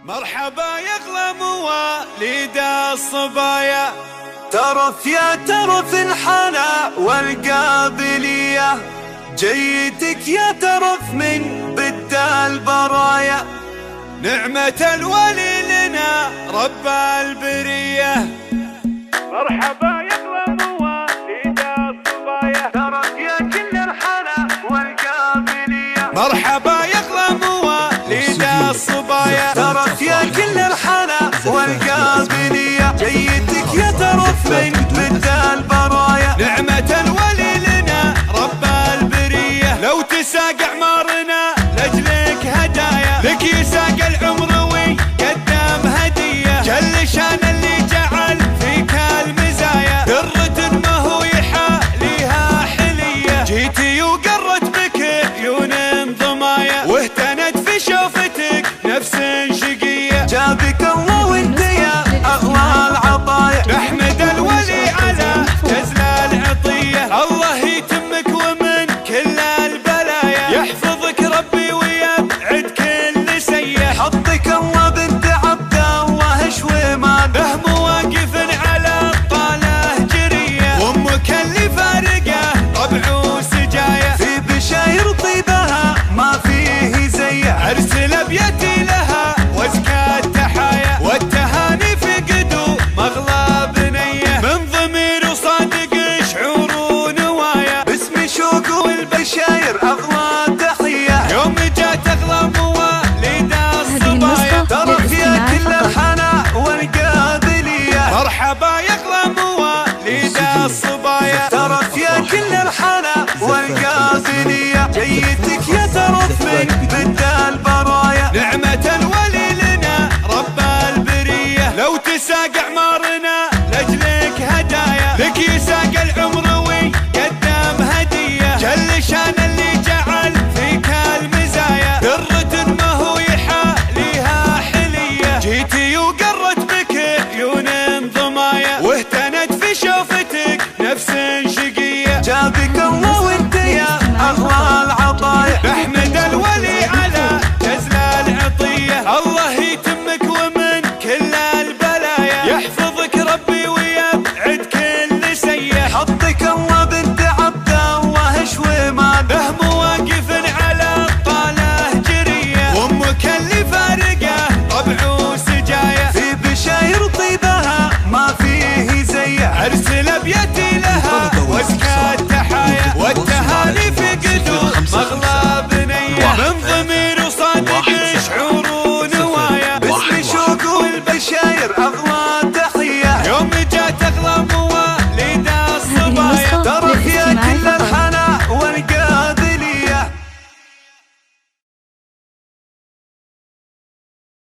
مرحبا يا اغلى مواليد الصبايا، ترف يا ترف الحلا والقابلية، جيتك يا ترف من بد البرايا، نعمة الولي لنا رب البرية. مرحبا يا اغلى مواليد الصبايا، ترف يا كل الحلا والقابلية، مرحبا يا اغلى مواليد الصبايا، ترف يا كل الحلا والقابلية، جيتك يا ترف من بد البرايا، نعمة الولي لنا رب البرية. لو تساق اعمارنا لاجلك هدايا، لك يساق العمر ويقدم هدية، جل شان اللي جعل فيك المزايا، درة ما هو يحاليها حلية، جيتي وقرت بك عيون ضمايا، واهتنت في شوفتك نفس شقية، جابك الله وانت يا اغلى العطايا، نحمد الولي على جزل العطية، الله يتمك ومن كل البلايا، يحفظك ربي ويبعد كل سيء، حطك الله بنت عبد الله شويمان، به مواقف على الطاله جرية، وامك اللي فارقه طبع وسجايا، في بشاير طيبها ما فيه زيها، ارسل ابيتي لها وازكى التحايا، والتهاني في قدوم اغلى بنيه، من ضمير وصادق شعور ونوايا، باسم شوق والبشاير اغلى تحيه، يوم جات اغلى مواليد الصبايا، ترف يا كل الحنا والقابليه، مرحبا يا اغلى مواليد الصبايا، ترف يا كل الحنا والقابليه، جيتك يا ترف من بد البرايا، نعمة الولي لنا رب البرية. لو تساق اعمار